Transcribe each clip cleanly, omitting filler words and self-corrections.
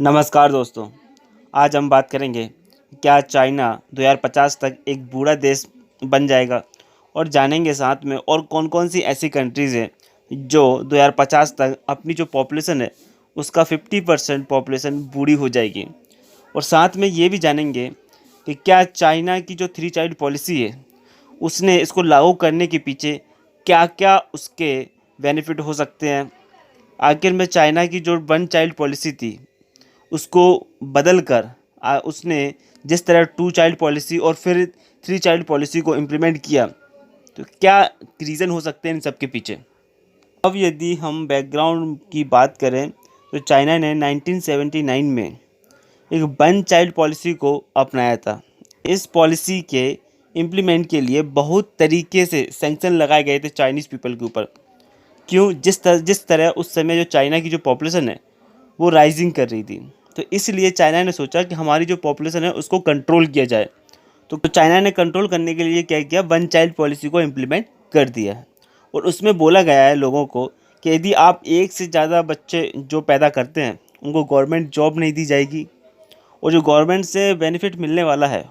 नमस्कार दोस्तों। आज हम बात करेंगे क्या चाइना 2050 तक एक बूढ़ा देश बन जाएगा, और जानेंगे साथ में और कौन कौन सी ऐसी कंट्रीज़ हैं जो 2050 तक अपनी जो पॉपुलेशन है उसका 50% पॉपुलेशन बूढ़ी हो जाएगी। और साथ में ये भी जानेंगे कि क्या चाइना की जो 3 चाइल्ड पॉलिसी है उसने इसको लागू करने के पीछे क्या क्या उसके बेनिफिट हो सकते हैं। आखिर में चाइना की जो 1 चाइल्ड पॉलिसी थी उसको बदल कर उसने जिस तरह 2 चाइल्ड पॉलिसी और फिर 3 चाइल्ड पॉलिसी को इम्प्लीमेंट किया, तो क्या रीज़न हो सकते हैं इन सब के पीछे। अब यदि हम बैकग्राउंड की बात करें तो चाइना ने 1979 में एक 1 चाइल्ड पॉलिसी को अपनाया था। इस पॉलिसी के इम्प्लीमेंट के लिए बहुत तरीके से सैंक्शन लगाए गए थे चाइनीज़ पीपल के ऊपर। क्यों? जिस तरह उस समय जो चाइना की जो पॉपुलेशन है वो राइजिंग कर रही थी, तो इसलिए चाइना ने सोचा कि हमारी जो पॉपुलेशन है उसको कंट्रोल किया जाए। तो चाइना ने कंट्रोल करने के लिए क्या किया, 1 चाइल्ड पॉलिसी को इम्प्लीमेंट कर दिया है। और उसमें बोला गया है लोगों को कि यदि आप एक से ज़्यादा बच्चे जो पैदा करते हैं उनको गवर्नमेंट जॉब नहीं दी जाएगी, और जो गवर्नमेंट से बेनिफिट मिलने वाला है,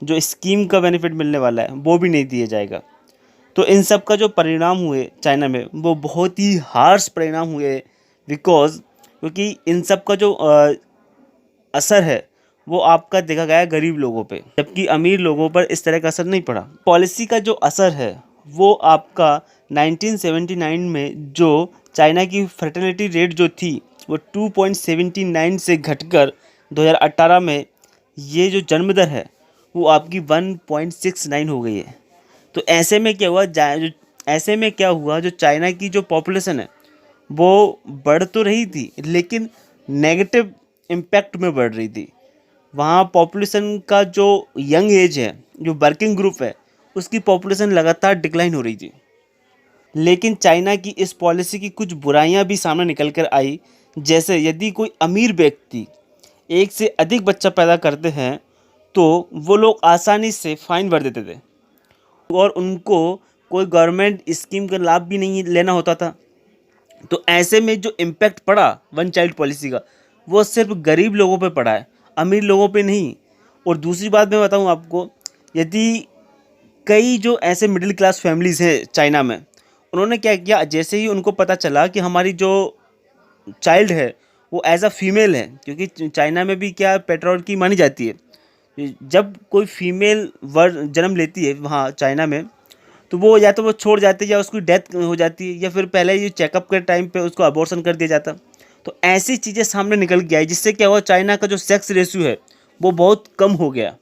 जो स्कीम का बेनिफिट मिलने वाला है, वो भी नहीं दिया जाएगा। तो इन सब का जो परिणाम हुए चाइना में वो बहुत ही हार्श परिणाम हुए, क्योंकि इन सब का जो असर है वो आपका देखा गया है गरीब लोगों पे, जबकि अमीर लोगों पर इस तरह का असर नहीं पड़ा। पॉलिसी का जो असर है वो आपका 1979 में जो चाइना की फर्टिलिटी रेट जो थी वो 2.79 से घटकर 2018 में ये जो जन्म दर है वो आपकी 1.69 हो गई है। तो ऐसे में क्या हुआ, जो चाइना की जो पॉपुलेशन है वो बढ़ तो रही थी लेकिन नेगेटिव इम्पैक्ट में बढ़ रही थी। वहाँ पॉपुलेशन का जो यंग एज है, जो वर्किंग ग्रुप है, उसकी पॉपुलेशन लगातार डिक्लाइन हो रही थी। लेकिन चाइना की इस पॉलिसी की कुछ बुराइयां भी सामने निकल कर आई, जैसे यदि कोई अमीर व्यक्ति एक से अधिक बच्चा पैदा करते हैं तो वो लोग आसानी से फाइन भर देते थे, और उनको कोई गवर्नमेंट स्कीम का लाभ भी नहीं लेना होता था। तो ऐसे में जो इम्पैक्ट पड़ा 1 चाइल्ड पॉलिसी का वो सिर्फ गरीब लोगों पे पड़ा है, अमीर लोगों पे नहीं। और दूसरी बात मैं बताऊं आपको, यदि कई जो ऐसे मिडिल क्लास फैमिलीज़ हैं चाइना में, उन्होंने क्या किया, जैसे ही उनको पता चला कि हमारी जो चाइल्ड है वो एज अ फीमेल है, क्योंकि चाइना में भी क्या पेट्रियार्की मानी जाती है। जब कोई फीमेल जन्म लेती है वहाँ चाइना में, तो वो या तो वो छोड़ जाती है या उसकी डेथ हो जाती है, या फिर पहले ये चेकअप के टाइम पे उसको अबॉर्शन कर दिया जाता। तो ऐसी चीज़ें सामने निकल के आई, जिससे क्या हुआ, चाइना का जो सेक्स रेशियो है वो बहुत कम हो गया।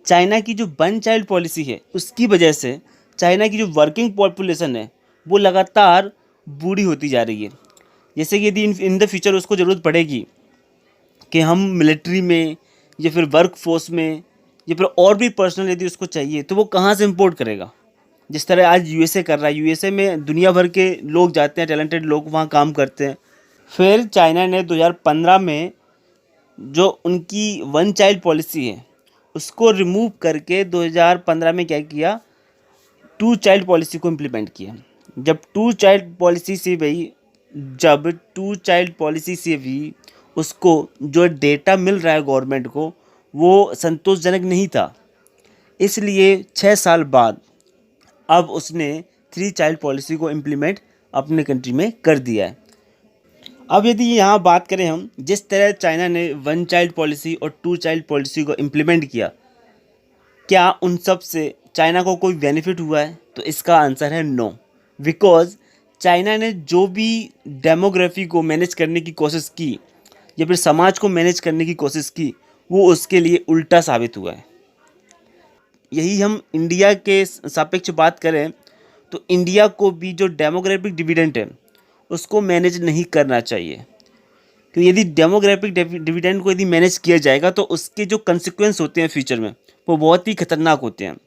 चाइना की जो 1 चाइल्ड पॉलिसी है उसकी वजह से चाइना की जो वर्किंग पॉपुलेशन है वो लगातार बूढ़ी होती जा रही है। जैसे कि यदि इन द फ्यूचर उसको ज़रूरत पड़ेगी कि हम मिलिट्री में या फिर वर्क फोर्स में या फिर और भी पर्सनल यदि उसको चाहिए, तो वो कहाँ से इम्पोर्ट करेगा। जिस तरह आज यूएसए कर रहा है, यूएसए में दुनिया भर के लोग जाते हैं, टैलेंटेड लोग वहाँ काम करते हैं। फिर चाइना ने 2015 में जो उनकी 1 चाइल्ड पॉलिसी है उसको रिमूव करके 2015 में क्या किया, 2 चाइल्ड पॉलिसी को इम्प्लीमेंट किया। जब 2 चाइल्ड पॉलिसी से भी उसको जो डेटा मिल रहा है गवर्नमेंट को वो संतोषजनक नहीं था, इसलिए 6 साल बाद अब उसने 3 चाइल्ड पॉलिसी को इम्प्लीमेंट अपने कंट्री में कर दिया है। अब यदि यहाँ बात करें हम, जिस तरह चाइना ने 1 चाइल्ड पॉलिसी और 2 चाइल्ड पॉलिसी को इम्प्लीमेंट किया, क्या उन सब से चाइना को कोई बेनिफिट हुआ है, तो इसका आंसर है नो। बिकॉज चाइना ने जो भी डेमोग्राफी को मैनेज करने की कोशिश की या फिर समाज को मैनेज करने की कोशिश की, वो उसके लिए उल्टा साबित हुआ है। यही हम इंडिया के सापेक्ष बात करें तो इंडिया को भी जो डेमोग्राफिक डिविडेंड है उसको मैनेज नहीं करना चाहिए, क्योंकि यदि डेमोग्राफिक डिविडेंड को यदि मैनेज किया जाएगा तो उसके जो कंसिक्वेंस होते हैं फ्यूचर में वो बहुत ही खतरनाक होते हैं।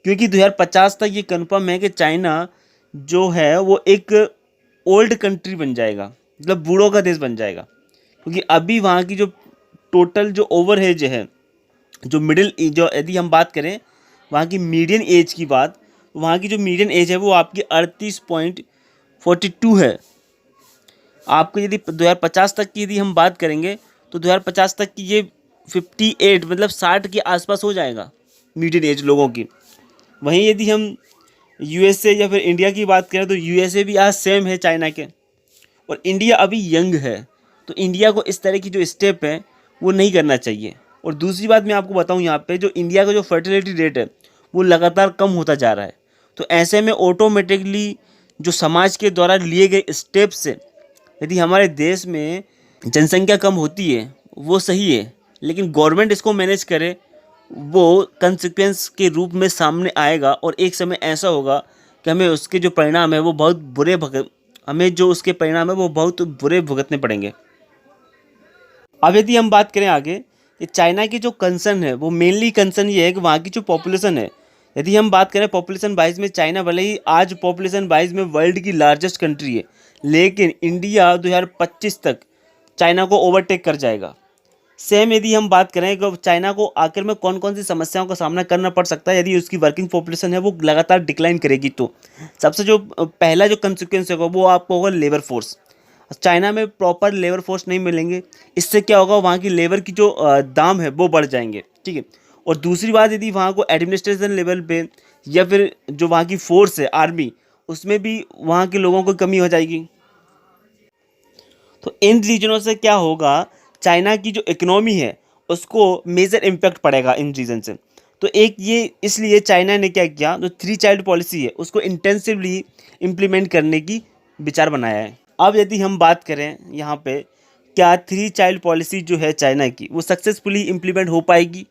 क्योंकि 2050 तक ये कन्फर्म है कि चाइना जो है वो एक ओल्ड कंट्री बन जाएगा, मतलब बूढ़ों का देश बन जाएगा। क्योंकि अभी वहाँ की जो टोटल जो ओवर एज है, जो यदि हम बात करें वहाँ की मीडियन एज की बात, वहाँ की जो मीडियन एज है वो आपकी 38.42 है। आपको यदि 2050 तक की यदि हम बात करेंगे तो 2050 तक की ये 58 मतलब 60 के आसपास हो जाएगा मीडियन एज लोगों की। वहीं यदि हम यूएसए या फिर इंडिया की बात करें तो यूएसए भी आज सेम है चाइना के, और इंडिया अभी यंग है, तो इंडिया को इस तरह की जो स्टेप है वो नहीं करना चाहिए। और दूसरी बात मैं आपको बताऊं, यहाँ पे जो इंडिया का जो फर्टिलिटी रेट है वो लगातार कम होता जा रहा है। तो ऐसे में ऑटोमेटिकली जो समाज के द्वारा लिए गए स्टेप से यदि हमारे देश में जनसंख्या कम होती है वो सही है, लेकिन गवर्नमेंट इसको मैनेज करे वो कंसिक्वेंस के रूप में सामने आएगा, और एक समय ऐसा होगा कि हमें उसके जो परिणाम है वो बहुत बुरे हमें जो उसके परिणाम है वो बहुत बुरे भुगतने पड़ेंगे। अब यदि हम बात करें आगे कि चाइना की जो कंसर्न है वो मेनली कंसर्न ये है कि वहाँ की जो पॉपुलेशन है, यदि हम बात करें पॉपुलेशन वाइज में चाइना भले ही आज पॉपुलेशन वाइज में वर्ल्ड की लार्जेस्ट कंट्री है, लेकिन इंडिया 2025 तक चाइना को ओवरटेक कर जाएगा। सेम यदि हम बात करें कि चाइना को आखिर में कौन कौन सी समस्याओं का सामना करना पड़ सकता है यदि उसकी वर्किंग पॉपुलेशन है वो लगातार डिक्लाइन करेगी, तो सबसे जो पहला जो कंसिक्वेंस होगा वो आपको होगा लेबर फोर्स। चाइना में प्रॉपर लेबर फोर्स नहीं मिलेंगे, इससे क्या होगा वहाँ की लेबर की जो दाम है वो बढ़ जाएंगे, ठीक है। और दूसरी बात, यदि वहाँ को एडमिनिस्ट्रेशन लेवल पे या फिर जो वहाँ की फोर्स है आर्मी, उसमें भी वहाँ के लोगों को कमी हो जाएगी। तो इन रीजनों से क्या होगा, चाइना की जो इकोनॉमी है उसको मेजर इम्पैक्ट पड़ेगा इन रीजन से। तो एक ये इसलिए चाइना ने क्या किया, जो 3 चाइल्ड पॉलिसी है उसको इंटेंसिवली इम्प्लीमेंट करने की विचार बनाया है। अब यदि हम बात करें यहाँ पे, क्या 3 चाइल्ड पॉलिसी जो है चाइना की वो सक्सेसफुली इम्प्लीमेंट हो पाएगी,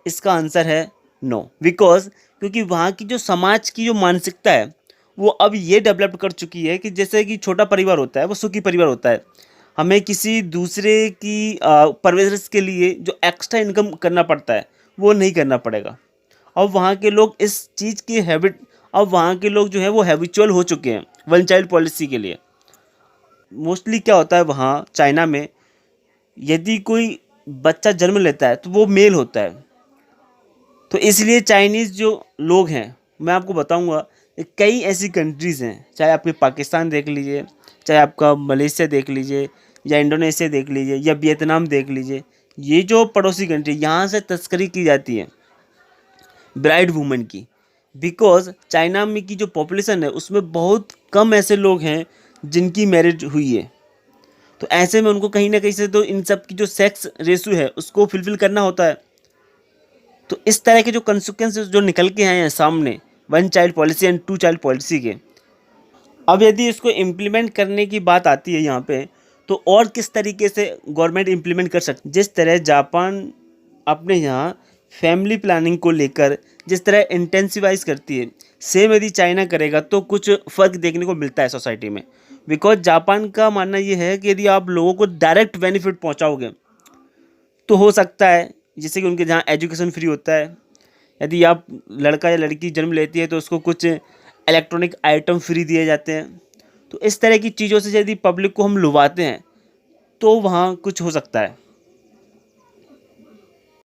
इसका आंसर है नो। बिकॉज क्योंकि वहाँ की जो समाज की जो मानसिकता है वो अब ये डेवलप कर चुकी है कि जैसे कि छोटा परिवार होता है वो सुखी परिवार होता है, हमें किसी दूसरे की परवरिश के लिए जो एक्स्ट्रा इनकम करना पड़ता है वो नहीं करना पड़ेगा। अब वहाँ के लोग इस चीज़ की हैबिट, अब वहाँ के लोग जो है वो हैबिचुअल हो चुके हैं 1 चाइल्ड पॉलिसी के लिए। मोस्टली क्या होता है वहाँ चाइना में, यदि कोई बच्चा जन्म लेता है तो वो मेल होता है। तो इसलिए चाइनीज़ जो लोग हैं, मैं आपको बताऊंगा कई ऐसी कंट्रीज़ हैं, चाहे आपके पाकिस्तान देख लीजिए, चाहे आपका मलेशिया देख लीजिए, या इंडोनेशिया देख लीजिए, या वियतनाम देख लीजिए, ये जो पड़ोसी कंट्री यहाँ से तस्करी की जाती है ब्राइड वुमेन की। बिकॉज चाइना में की जो पॉपुलेशन है उसमें बहुत कम ऐसे लोग हैं जिनकी मैरिज हुई है, तो ऐसे में उनको कहीं ना कहीं से तो इन सब की जो सेक्स रेशो है उसको फुलफिल करना होता है। तो इस तरह के जो कंसिक्वेंसेस जो निकल के आए हैं सामने 1 child policy and 2 child policy के, अब यदि इसको इम्प्लीमेंट करने की बात आती है यहाँ पे, तो और किस तरीके से गवर्नमेंट इम्प्लीमेंट कर सकती, जिस तरह जापान अपने यहाँ फैमिली प्लानिंग को लेकर जिस तरह इंटेंसिवाइज करती है, सेम यदि चाइना करेगा तो कुछ फ़र्क देखने को मिलता है सोसाइटी में। बिकॉज जापान का मानना ये है कि यदि आप लोगों को डायरेक्ट बेनिफिट पहुँचाओगे तो हो सकता है, जैसे कि उनके जहाँ एजुकेशन फ्री होता है, यदि आप लड़का या लड़की जन्म लेती है तो उसको कुछ इलेक्ट्रॉनिक आइटम फ्री दिए जाते हैं। तो इस तरह की चीज़ों से यदि पब्लिक को हम लुभाते हैं तो वहाँ कुछ हो सकता है।